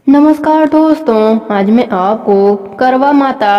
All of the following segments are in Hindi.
नमस्कार दोस्तों, आज मैं आपको करवा माता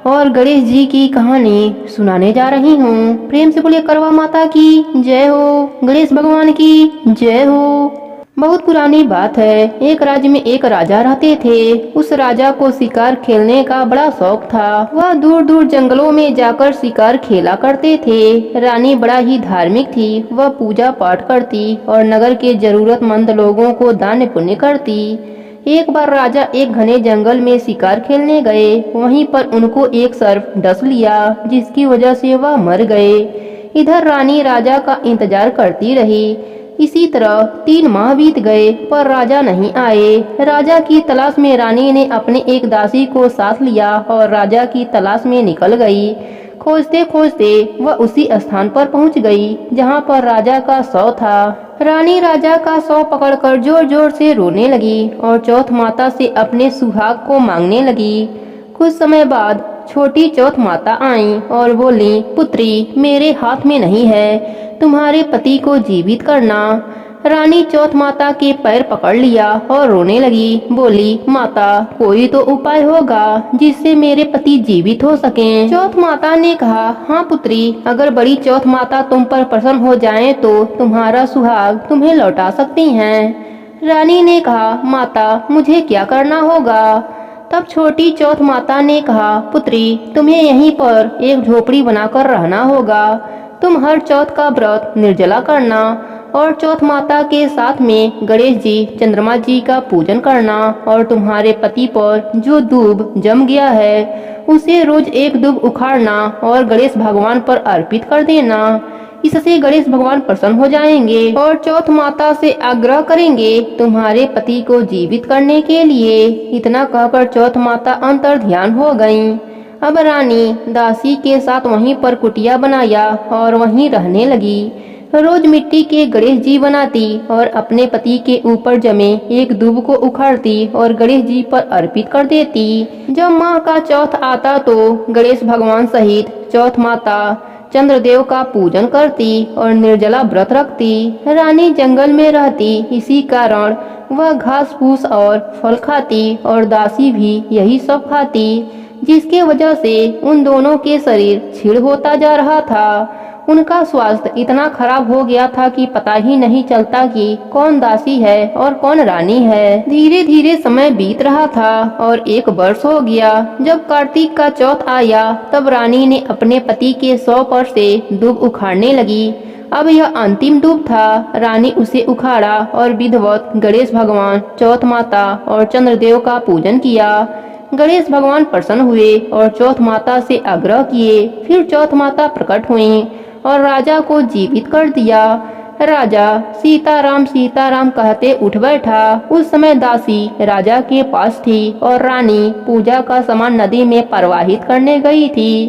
और गणेश जी की कहानी सुनाने जा रही हूँ। प्रेम से बोलिए करवा माता की जय हो, गणेश भगवान की जय हो। बहुत पुरानी बात है। एक राज्य में एक राजा रहते थे। उस राजा को शिकार खेलने का बड़ा शौक था। वह दूर दूर जंगलों में जाकर शिकार खेला करते थे। रानी बड़ा ही धार्मिक थी। वह पूजा पाठ करती और नगर के जरूरतमंद लोगों को दान पुण्य करती। एक बार राजा एक घने जंगल में शिकार खेलने गए। वहीं पर उनको एक सर्प डस लिया, जिसकी वजह से वह मर गए। इधर रानी राजा का इंतजार करती रही। इसी तरह 3 माह बीत गए पर राजा नहीं आए। राजा की तलाश में रानी ने अपने एक दासी को साथ लिया और राजा की तलाश में निकल गई। खोजते खोजते वह उसी स्थान पर पहुंच गई जहां पर राजा का शव था। रानी राजा का शव पकड़कर जोर जोर से रोने लगी और चौथ माता से अपने सुहाग को मांगने लगी। कुछ समय बाद छोटी चौथ माता आईं और बोली, पुत्री, मेरे हाथ में नहीं है तुम्हारे पति को जीवित करना। रानी चौथ माता के पैर पकड़ लिया और रोने लगी। बोली, माता, कोई तो उपाय होगा जिससे मेरे पति जीवित हो सकें। चौथ माता ने कहा, हाँ पुत्री, अगर बड़ी चौथ माता तुम पर प्रसन्न हो जाएं तो तुम्हारा सुहाग तुम्हें लौटा सकती हैं। रानी ने कहा, माता, मुझे क्या करना होगा? तब छोटी चौथ माता ने कहा, पुत्री, तुम्हें यहीं पर एक झोपड़ी बनाकर रहना होगा। तुम हर चौथ का व्रत निर्जला करना और चौथ माता के साथ में गणेश जी, चंद्रमा जी का पूजन करना और तुम्हारे पति पर जो दूब जम गया है उसे रोज एक दूब उखाड़ना और गणेश भगवान पर अर्पित कर देना। इससे गणेश भगवान प्रसन्न हो जाएंगे और चौथ माता से आग्रह करेंगे तुम्हारे पति को जीवित करने के लिए। इतना कहकर चौथ माता अंतर ध्यान हो गयीं। अब रानी दासी के साथ वहीं पर कुटिया बनाया और वहीं रहने लगी। रोज मिट्टी के गणेश जी बनाती और अपने पति के ऊपर जमे एक दूब को उखाड़ती और गणेश जी पर अर्पित कर देती। जब माह का चौथ आता तो गणेश भगवान सहित चौथ माता चंद्रदेव का पूजन करती और निर्जला व्रत रखती। रानी जंगल में रहती, इसी कारण वह घास फूस और फल खाती और दासी भी यही सब खाती, जिसके वजह से उन दोनों के शरीर क्षीण होता जा रहा था। उनका स्वास्थ्य इतना खराब हो गया था कि पता ही नहीं चलता कि कौन दासी है और कौन रानी है। धीरे धीरे समय बीत रहा था और 1 वर्ष हो गया। जब कार्तिक का चौथ आया तब रानी ने अपने पति के शव पर से दूब उखाड़ने लगी। अब यह अंतिम दूब था। रानी उसे उखाड़ा और विधिवत गणेश भगवान, चौथ माता और चंद्रदेव का पूजन किया। गणेश भगवान प्रसन्न हुए और चौथ माता से आग्रह किए। फिर चौथ माता प्रकट हुई और राजा को जीवित कर दिया। राजा सीताराम कहते उठ बैठा। उस समय दासी राजा के पास थी और रानी पूजा का सामान नदी में प्रवाहित करने गई थी।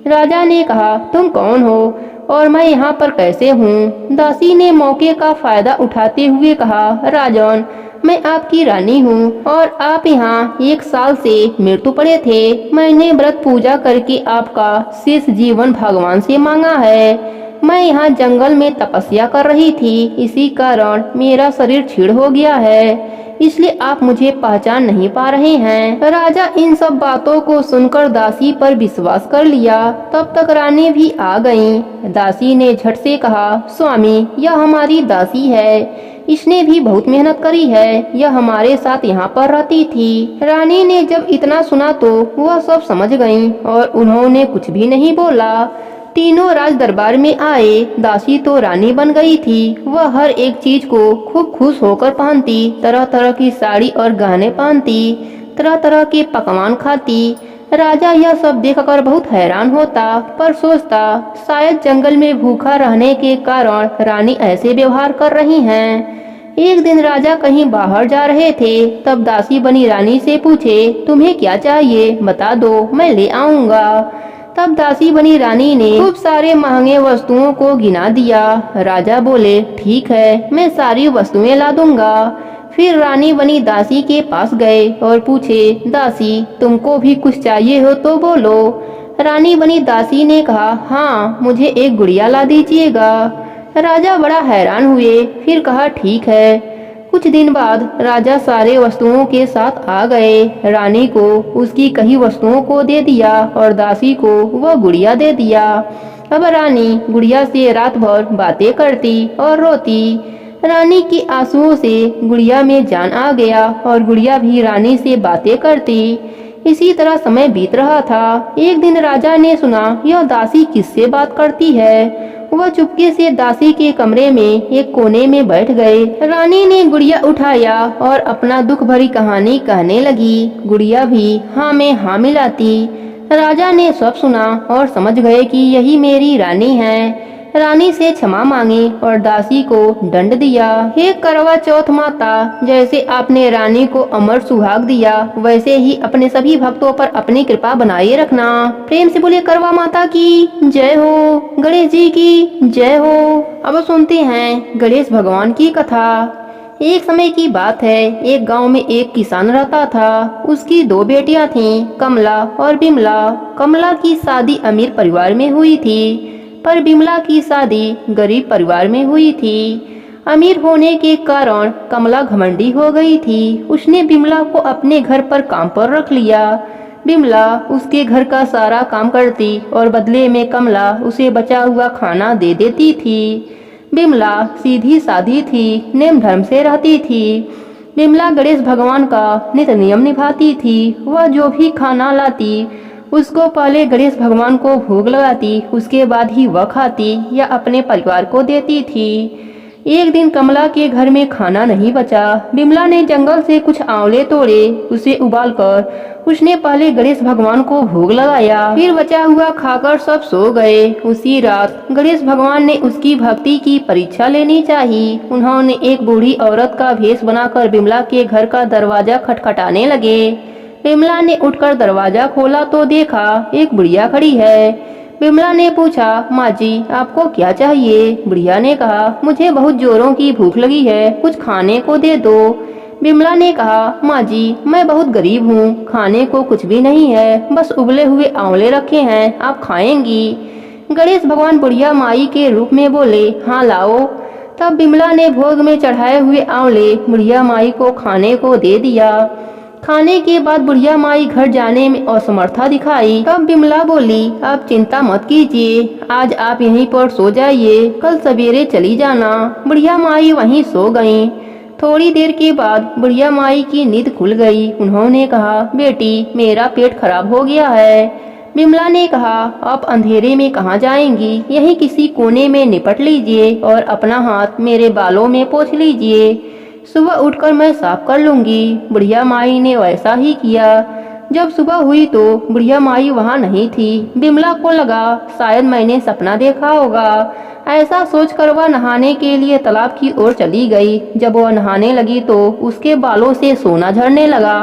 राजा ने कहा, तुम कौन हो और मैं यहाँ पर कैसे हूँ? दासी ने मौके का फायदा उठाते हुए कहा, राजन, मैं आपकी रानी हूँ और आप यहाँ 1 साल से मृत्यु पड़े थे। मैंने व्रत पूजा करके आपका शेष जीवन भगवान से मांगा है। मैं यहाँ जंगल में तपस्या कर रही थी, इसी कारण मेरा शरीर क्षीण हो गया है, इसलिए आप मुझे पहचान नहीं पा रहे हैं। राजा इन सब बातों को सुनकर दासी पर विश्वास कर लिया। तब तक रानी भी आ गईं। दासी ने झट से कहा, स्वामी, यह हमारी दासी है। इसने भी बहुत मेहनत करी है। यह हमारे साथ यहाँ पर रहती थी। रानी ने जब इतना सुना तो वह सब समझ गईं और उन्होंने कुछ भी नहीं बोला। तीनों राज दरबार में आए। दासी तो रानी बन गई थी। वह हर एक चीज को खूब खुश होकर पहनती, तरह तरह की साड़ी और गहने पहनती, तरह तरह के पकवान खाती। राजा यह सब देखकर बहुत हैरान होता, पर सोचता शायद जंगल में भूखा रहने के कारण रानी ऐसे व्यवहार कर रही हैं। एक दिन राजा कहीं बाहर जा रहे थे, तब दासी बनी रानी से पूछे, तुम्हें क्या चाहिए, बता दो, मैं ले आऊंगा। तब दासी बनी रानी ने खूब सारे महंगे वस्तुओं को गिना दिया। राजा बोले, ठीक है, मैं सारी वस्तुएं ला दूंगा। फिर रानी बनी दासी के पास गए और पूछे, दासी, तुमको भी कुछ चाहिए हो तो बोलो। रानी बनी दासी ने कहा, हाँ, मुझे एक गुड़िया ला दीजिएगा। राजा बड़ा हैरान हुए। फिर कहा, ठीक है। कुछ दिन बाद राजा सारे वस्तुओं के साथ आ गए। रानी को उसकी कई वस्तुओं को दे दिया और दासी को वह गुड़िया दे दिया। अब रानी गुड़िया से रात भर बातें करती और रोती। रानी के आंसुओं से गुड़िया में जान आ गया और गुड़िया भी रानी से बातें करती। इसी तरह समय बीत रहा था। एक दिन राजा ने सुना यह दासी किससे बात करती है। वह चुपके से दासी के कमरे में एक कोने में बैठ गए। रानी ने गुड़िया उठाया और अपना दुख भरी कहानी कहने लगी। गुड़िया भी हाँ में हाँ मिलाती। राजा ने सब सुना और समझ गए कि यही मेरी रानी है। रानी से क्षमा मांगी और दासी को दंड दिया। हे करवा चौथ माता, जैसे आपने रानी को अमर सुहाग दिया, वैसे ही अपने सभी भक्तों पर अपनी कृपा बनाए रखना। प्रेम से बोलिए करवा माता की जय हो, गणेश जी की जय हो। अब सुनते हैं गणेश भगवान की कथा। एक समय की बात है, एक गांव में एक किसान रहता था। उसकी दो बेटियां थीं, कमला और बिमला। कमला की शादी अमीर परिवार में हुई थी, पर बिमला की शादी गरीब परिवार में हुई थी। अमीर होने के कारण कमला घमंडी हो गई थी। उसने बिमला को अपने घर पर काम पर रख लिया। बिमला उसके घर का सारा काम करती और बदले में कमला उसे बचा हुआ खाना दे देती थी। बिमला सीधी साधी थी, नेम धर्म से रहती थी। बिमला गणेश भगवान का नित नियम निभाती थी। वह जो भी खाना लाती उसको पहले गणेश भगवान को भोग लगाती, उसके बाद ही वह खाती या अपने परिवार को देती थी। एक दिन कमला के घर में खाना नहीं बचा। बिमला ने जंगल से कुछ आंवले तोड़े, उसे उबालकर उसने पहले गणेश भगवान को भोग लगाया। फिर बचा हुआ खाकर सब सो गए। उसी रात गणेश भगवान ने उसकी भक्ति की परीक्षा लेनी चाहिए। उन्होंने एक बूढ़ी औरत का भेष बनाकर बिमला के घर का दरवाजा खटखटाने लगे। बिमला ने उठकर दरवाजा खोला तो देखा एक बुढ़िया खड़ी है। बिमला ने पूछा, माँ जी आपको क्या चाहिए? बुढ़िया ने कहा, मुझे बहुत जोरों की भूख लगी है, कुछ खाने को दे दो। बिमला ने कहा, माँ जी मैं बहुत गरीब हूँ, खाने को कुछ भी नहीं है, बस उबले हुए आंवले रखे हैं, आप खाएंगी? गणेश भगवान बुढ़िया माई के रूप में बोले, हाँ लाओ। तब बिमला ने भोग में चढ़ाए हुए आंवले बुढ़िया माई को खाने को दे दिया। खाने के बाद बुढ़िया माई घर जाने में असमर्था दिखाई। तब बिमला बोली, आप चिंता मत कीजिए, आज आप यहीं पर सो जाइए, कल सवेरे चली जाना। बुढ़िया माई वहीं सो गईं। थोड़ी देर के बाद बुढ़िया माई की नींद खुल गई। उन्होंने कहा, बेटी मेरा पेट खराब हो गया है। बिमला ने कहा, आप अंधेरे में कहाँ जाएंगी, यहीं किसी कोने में निपट लीजिए और अपना हाथ मेरे बालों में पोंछ लीजिए, सुबह उठकर मैं साफ कर लूंगी। बुढ़िया माई ने वैसा ही किया। जब सुबह हुई तो बुढ़िया माई वहाँ नहीं थी। बिमला को लगा शायद मैंने सपना देखा होगा। ऐसा सोचकर वह नहाने के लिए तालाब की ओर चली गई। जब वह नहाने लगी तो उसके बालों से सोना झड़ने लगा।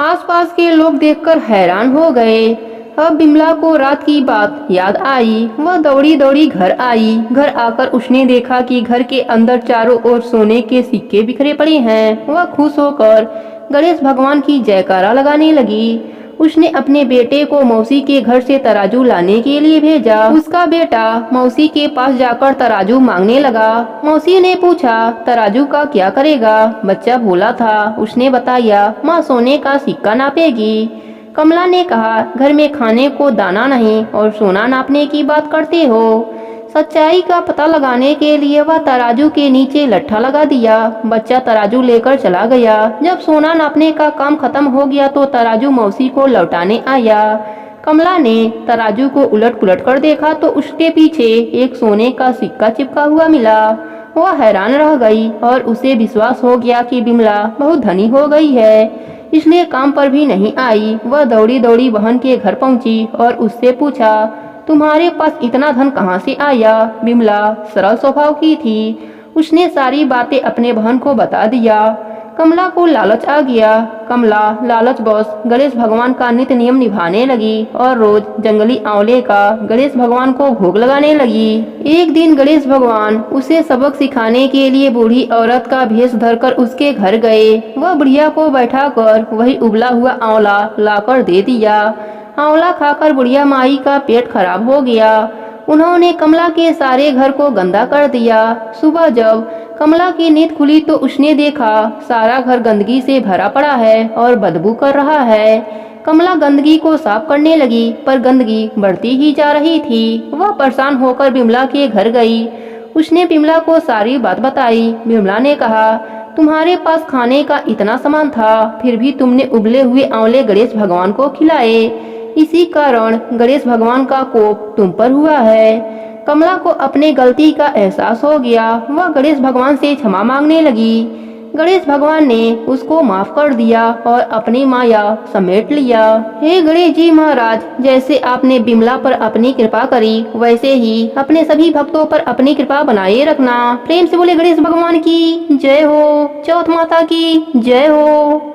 आसपास के लोग देखकर हैरान हो गए। अब बिमला को रात की बात याद आई। वह दौड़ी दौड़ी घर आई। घर आकर उसने देखा कि घर के अंदर चारों ओर सोने के सिक्के बिखरे पड़े हैं। वह खुश होकर गणेश भगवान की जयकारा लगाने लगी। उसने अपने बेटे को मौसी के घर से तराजू लाने के लिए भेजा। उसका बेटा मौसी के पास जाकर तराजू मांगने लगा। मौसी ने पूछा, तराजू का क्या करेगा? बच्चा भोला था। उसने बताया, माँ सोने का सिक्का नापेगी। कमला ने कहा, घर में खाने को दाना नहीं और सोना नापने की बात करते हो। सच्चाई का पता लगाने के लिए वह तराजू के नीचे लट्ठा लगा दिया। बच्चा तराजू लेकर चला गया। जब सोना नापने का काम खत्म हो गया तो तराजू मौसी को लौटाने आया। कमला ने तराजू को उलट पुलट कर देखा तो उसके पीछे एक सोने का सिक्का चिपका हुआ मिला। वह हैरान रह गई और उसे विश्वास हो गया कि बिमला बहुत धनी हो गई है, इसलिए काम पर भी नहीं आई। वह दौड़ी दौड़ी बहन के घर पहुंची और उससे पूछा, तुम्हारे पास इतना धन कहाँ से आया? बिमला सरल स्वभाव की थी। उसने सारी बातें अपने बहन को बता दिया। कमला को लालच आ गया। कमला लालच बस गणेश भगवान का नित्य नियम निभाने लगी और रोज जंगली आंवले का गणेश भगवान को भोग लगाने लगी। एक दिन गणेश भगवान उसे सबक सिखाने के लिए बूढ़ी औरत का भेष धरकर उसके घर गए। वह बुढ़िया को बैठाकर वही उबला हुआ आंवला लाकर दे दिया। आंवला खाकर बुढ़िया माई का पेट खराब हो गया। उन्होंने कमला के सारे घर को गंदा कर दिया। सुबह जब कमला की नींद खुली तो उसने देखा सारा घर गंदगी से भरा पड़ा है और बदबू कर रहा है। कमला गंदगी को साफ करने लगी पर गंदगी बढ़ती ही जा रही थी। वह परेशान होकर बिमला के घर गई। उसने बिमला को सारी बात बताई। बिमला ने कहा, तुम्हारे पास खाने का इतना सामान था, फिर भी तुमने उबले हुए आंवले गणेश भगवान को खिलाए। इसी कारण गणेश भगवान का कोप तुम पर हुआ है। कमला को अपने गलती का एहसास हो गया। वह गणेश भगवान से क्षमा मांगने लगी। गणेश भगवान ने उसको माफ कर दिया और अपनी माया समेट लिया। हे गणेश जी महाराज, जैसे आपने बिमला पर अपनी कृपा करी वैसे ही अपने सभी भक्तों पर अपनी कृपा बनाए रखना। प्रेम से बोले गणेश भगवान की जय हो। चौथ माता की जय हो।